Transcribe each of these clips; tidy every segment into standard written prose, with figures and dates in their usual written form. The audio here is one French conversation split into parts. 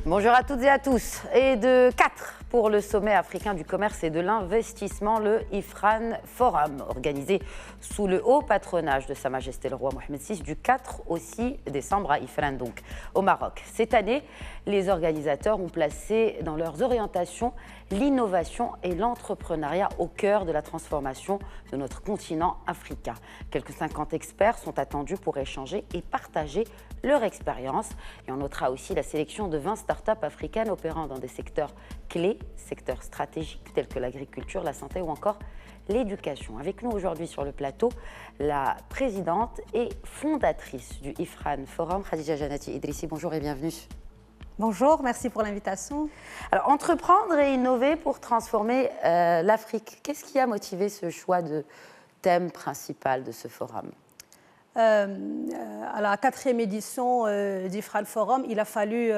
Bonjour à toutes et à tous. Et de 4 pour le sommet africain du commerce et de l'investissement, le IFRAN Forum, organisé sous le haut patronage de Sa Majesté le roi Mohamed VI du 4 au 6 décembre à Ifrane, donc au Maroc. Cette année, les organisateurs ont placé dans leurs orientations l'innovation et l'entrepreneuriat au cœur de la transformation de notre continent africain. Quelques 50 experts sont attendus pour échanger et partager leur expérience. Et on notera aussi la sélection de 20 startups africaines opérant dans des secteurs clés, secteurs stratégiques tels que l'agriculture, la santé ou encore l'éducation. Avec nous aujourd'hui sur le plateau, la présidente et fondatrice du IFRAN Forum, Khadija Janati Idrissi. Bonjour et bienvenue. Bonjour, merci pour l'invitation. Alors, entreprendre et innover pour transformer l'Afrique. Qu'est-ce qui a motivé ce choix de thème principal de ce forum ? À la 4e édition d'IFRAN Forum, il a fallu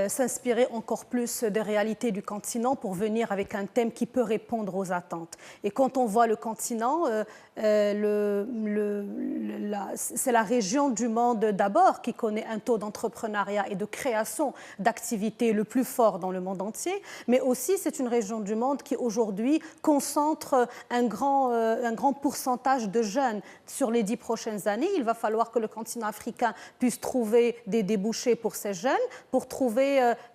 s'inspirer encore plus des réalités du continent pour venir avec un thème qui peut répondre aux attentes. Et quand on voit le continent, c'est la région du monde d'abord qui connaît un taux d'entrepreneuriat et de création d'activités le plus fort dans le monde entier, mais aussi c'est une région du monde qui aujourd'hui concentre un grand pourcentage de jeunes. Sur les 10 prochaines années, il va falloir que le continent africain puisse trouver des débouchés pour ces jeunes, pour trouver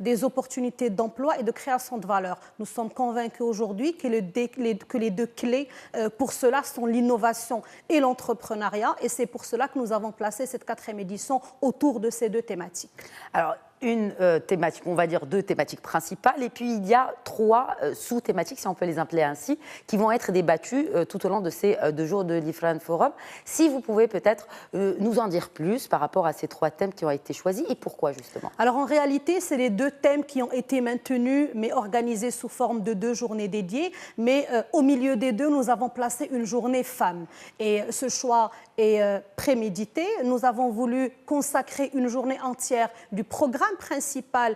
des opportunités d'emploi et de création de valeur. Nous sommes convaincus aujourd'hui que les deux clés pour cela sont l'innovation et l'entrepreneuriat, et c'est pour cela que nous avons placé cette 4e édition autour de ces deux thématiques. Alors, une thématique, on va dire 2 thématiques principales, et puis il y a 3 sous-thématiques, si on peut les appeler ainsi, qui vont être débattues tout au long de ces 2 jours de l'IFRAN Forum. Si vous pouvez peut-être nous en dire plus par rapport à ces 3 thèmes qui ont été choisis, et pourquoi justement? Alors en réalité, c'est les 2 thèmes qui ont été maintenus, mais organisés sous forme de 2 journées dédiées, mais au milieu des 2, nous avons placé une journée femmes. Et ce choix est prémédité. Nous avons voulu consacrer une journée entière du programme principal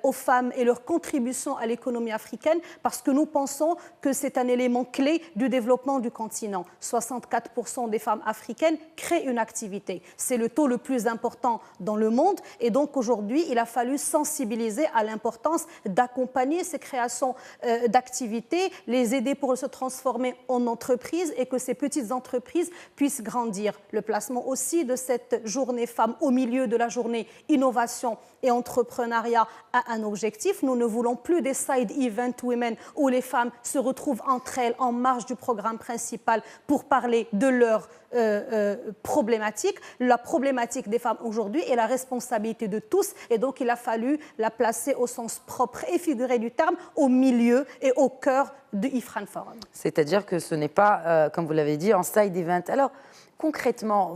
aux femmes et leur contribution à l'économie africaine, parce que nous pensons que c'est un élément clé du développement du continent. 64% des femmes africaines créent une activité. C'est le taux le plus important dans le monde, et donc aujourd'hui, il a fallu sensibiliser à l'importance d'accompagner ces créations d'activités, les aider pour se transformer en entreprises et que ces petites entreprises puissent grandir. Le placement aussi de cette journée femmes au milieu de la journée innovation et entrepreneuriat a un objectif. Nous ne voulons plus des side event women où les femmes se retrouvent entre elles en marge du programme principal pour parler de leurs problématiques. La problématique des femmes aujourd'hui est la responsabilité de tous, et donc il a fallu la placer au sens propre et figuré du terme au milieu et au cœur de IFRAN Forum. C'est-à-dire que ce n'est pas, comme vous l'avez dit, en side event. Alors, concrètement,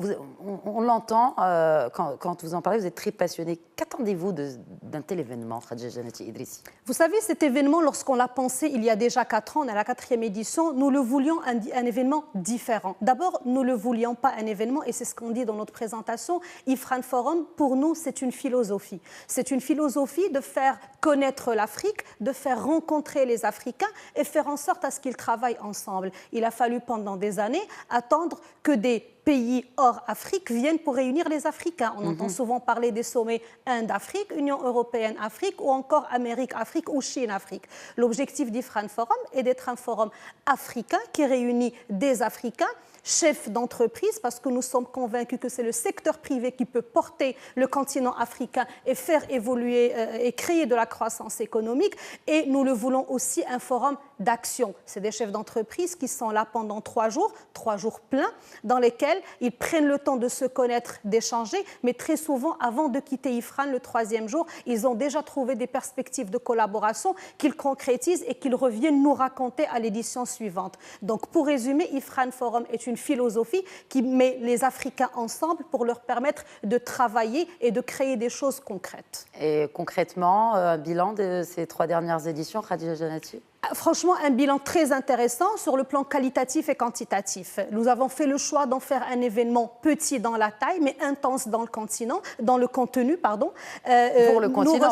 on l'entend quand vous en parlez, vous êtes très passionné. Qu'attendez-vous d'un tel événement, Khadija Janati Idrissi? Vous savez, cet événement, lorsqu'on l'a pensé il y a déjà 4 ans, on est à la 4e édition, nous le voulions un événement différent. D'abord, nous ne le voulions pas un événement, et c'est ce qu'on dit dans notre présentation. IFRAN Forum, pour nous, c'est une philosophie. C'est une philosophie de faire connaître l'Afrique, de faire rencontrer les Africains et faire en sorte à ce qu'ils travaillent ensemble. Il a fallu pendant des années attendre que des pays hors Afrique viennent pour réunir les Africains. On entend souvent parler des sommets Inde-Afrique, Union européenne-Afrique ou encore Amérique-Afrique ou Chine-Afrique. L'objectif d'IFRAN Forum est d'être un forum africain qui réunit des Africains, chefs d'entreprise, parce que nous sommes convaincus que c'est le secteur privé qui peut porter le continent africain et faire évoluer et créer de la croissance économique. Et nous le voulons aussi un forum d'action. C'est des chefs d'entreprise qui sont là pendant 3 jours pleins, dans lesquels ils prennent le temps de se connaître, d'échanger, mais très souvent, avant de quitter IFRAN le 3e jour, ils ont déjà trouvé des perspectives de collaboration qu'ils concrétisent et qu'ils reviennent nous raconter à l'édition suivante. Donc, pour résumer, IFRAN Forum est une philosophie qui met les Africains ensemble pour leur permettre de travailler et de créer des choses concrètes. Et concrètement, un bilan de ces 3 dernières éditions, Khadija Janati? Franchement, un bilan très intéressant sur le plan qualitatif et quantitatif. Nous avons fait le choix d'en faire un événement petit dans la taille, mais intense dans le contenu. Pour le continent,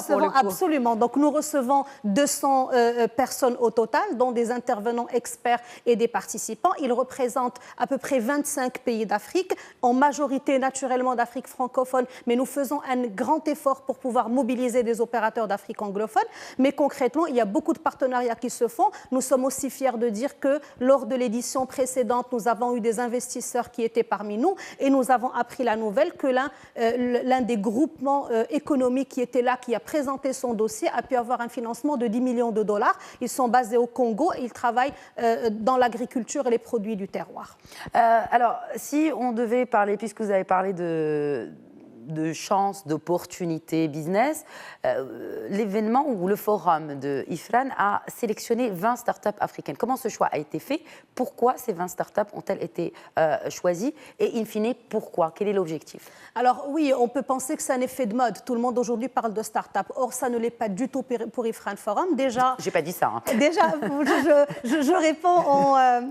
pour le coup. Absolument. Donc, nous recevons 200 personnes au total, dont des intervenants experts et des participants. Ils représentent à peu près 25 pays d'Afrique, en majorité naturellement d'Afrique francophone, mais nous faisons un grand effort pour pouvoir mobiliser des opérateurs d'Afrique anglophone. Mais concrètement, il y a beaucoup de partenariats qui se font. Nous sommes aussi fiers de dire que lors de l'édition précédente, nous avons eu des investisseurs qui étaient parmi nous et nous avons appris la nouvelle que l'un des groupements économiques qui était là, qui a présenté son dossier, a pu avoir un financement de 10 millions de dollars. Ils sont basés au Congo et ils travaillent dans l'agriculture et les produits du terroir. Alors, si on devait parler, puisque vous avez parlé de chances, d'opportunités business, l'événement ou le forum de IFRAN a sélectionné 20 startups africaines. Comment ce choix a été fait? Pourquoi ces 20 startups ont-elles été choisies? Et in fine, pourquoi? Quel est l'objectif? Alors oui, on peut penser que c'est un effet de mode. Tout le monde aujourd'hui parle de start-up. Or, ça ne l'est pas du tout pour IFRAN Forum. Déjà, j'ai pas dit ça. Hein. Déjà, je réponds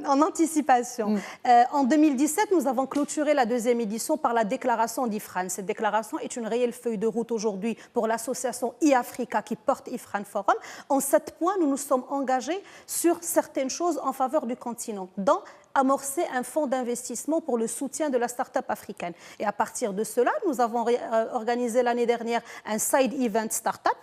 en anticipation. En 2017, nous avons clôturé la deuxième édition par la déclaration d'IFRAN. Cette déclaration est une réelle feuille de route aujourd'hui pour l'association e-Africa qui porte IFRAN Forum. En 7 points, nous nous sommes engagés sur certaines choses en faveur du continent, dont amorcer un fonds d'investissement pour le soutien de la start-up africaine. Et à partir de cela, nous avons organisé l'année dernière un side event start-up.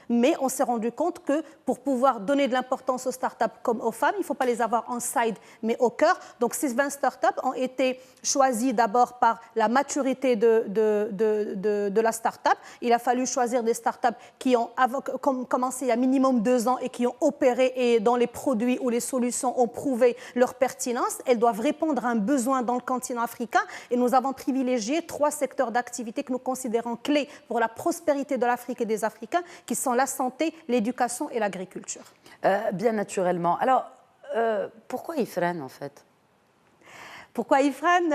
Mais on s'est rendu compte que pour pouvoir donner de l'importance aux startups comme aux femmes, il ne faut pas les avoir en side, mais au cœur. Donc ces 20 startups ont été choisies d'abord par la maturité de la startup. Il a fallu choisir des startups qui ont commencé il y a minimum 2 ans et qui ont opéré et dont les produits ou les solutions ont prouvé leur pertinence. Elles doivent répondre à un besoin dans le continent africain. Et nous avons privilégié 3 secteurs d'activité que nous considérons clés pour la prospérité de l'Afrique et des Africains, qui sont la santé, l'éducation et l'agriculture. Bien naturellement. Alors, pourquoi IFRAN en fait? Pourquoi IFRAN?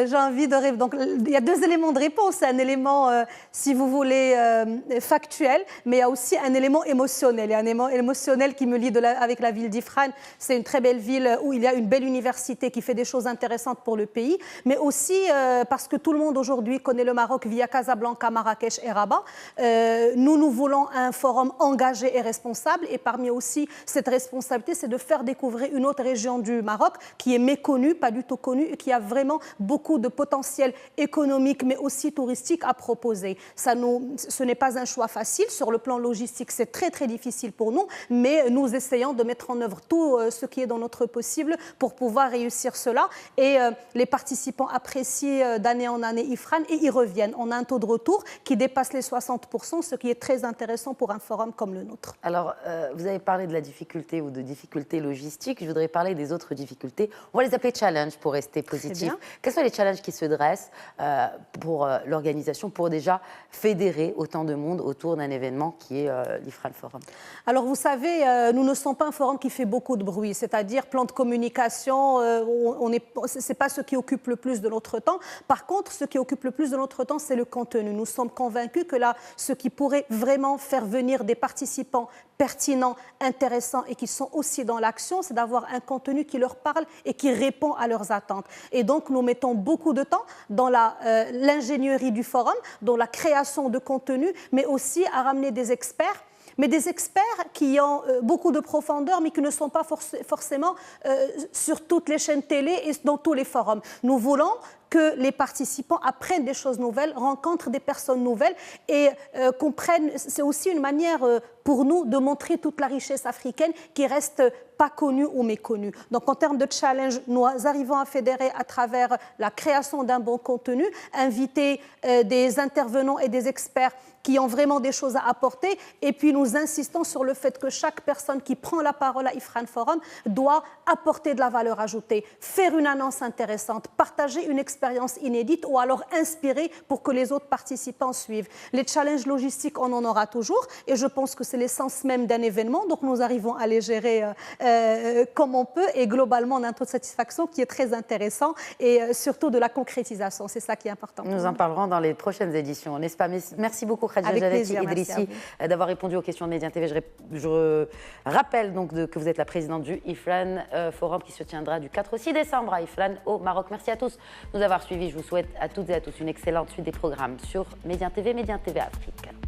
J'ai envie de répondre. Donc, il y a 2 éléments de réponse. Un élément, si vous voulez, factuel, mais il y a aussi un élément émotionnel. Il y a un élément émotionnel qui me lie avec la ville d'IFRAN. C'est une très belle ville où il y a une belle université qui fait des choses intéressantes pour le pays, mais aussi parce que tout le monde aujourd'hui connaît le Maroc via Casablanca, Marrakech et Rabat. Nous voulons un forum engagé et responsable, et parmi aussi cette responsabilité, c'est de faire découvrir une autre région du Maroc qui est méconnue, pas du tout connue, et qui a vraiment beaucoup de potentiel économique, mais aussi touristique à proposer. Ce n'est pas un choix facile. Sur le plan logistique, c'est très, très difficile pour nous, mais nous essayons de mettre en œuvre tout ce qui est dans notre possible pour pouvoir réussir cela. Et les participants apprécient d'année en année IFRAN et y reviennent. On a un taux de retour qui dépasse les 60%, ce qui est très intéressant pour un forum comme le nôtre. Alors, vous avez parlé de la difficulté ou de difficultés logistiques. Je voudrais parler des autres difficultés. On va les appeler challenges pour rester positif. Quels sont les challenges qui se dressent pour l'organisation, pour déjà fédérer autant de monde autour d'un événement qui est l'IFRAN Forum? Alors vous savez, nous ne sommes pas un forum qui fait beaucoup de bruit, c'est-à-dire plan de communication, ce n'est pas ce qui occupe le plus de notre temps. Par contre, ce qui occupe le plus de notre temps, c'est le contenu. Nous sommes convaincus que là, ce qui pourrait vraiment faire venir des participants pertinents, intéressants et qui sont aussi dans l'action, c'est d'avoir un contenu qui leur parle et qui répond à leurs attentes. Et donc, nous mettons beaucoup de temps dans l'ingénierie du forum, dans la création de contenu, mais aussi à ramener des experts. Mais des experts qui ont beaucoup de profondeur, mais qui ne sont pas forcément sur toutes les chaînes télé et dans tous les forums. Nous voulons que les participants apprennent des choses nouvelles, rencontrent des personnes nouvelles et comprennent. C'est aussi une manière pour nous de montrer toute la richesse africaine qui reste pas connue ou méconnue. Donc en termes de challenge, nous arrivons à fédérer à travers la création d'un bon contenu, inviter des intervenants et des experts qui ont vraiment des choses à apporter, et puis nous insistons sur le fait que chaque personne qui prend la parole à IFRAN Forum doit apporter de la valeur ajoutée, faire une annonce intéressante, partager une expérience expériences inédites ou alors inspirer pour que les autres participants suivent. Les challenges logistiques, on en aura toujours et je pense que c'est l'essence même d'un événement. Donc nous arrivons à les gérer comme on peut et globalement on a un taux de satisfaction qui est très intéressant et surtout de la concrétisation. C'est ça qui est important. Nous en parlerons dans les prochaines éditions, n'est-ce pas? Merci beaucoup Khadija Jalati Idrissi d'avoir répondu aux questions de Média TV. Je rappelle donc que vous êtes la présidente du IFRAN Forum qui se tiendra du 4 au 6 décembre à IFRAN au Maroc. Merci à tous de nous avoir suivis. Je vous souhaite à toutes et à tous une excellente suite des programmes sur Média TV Afrique.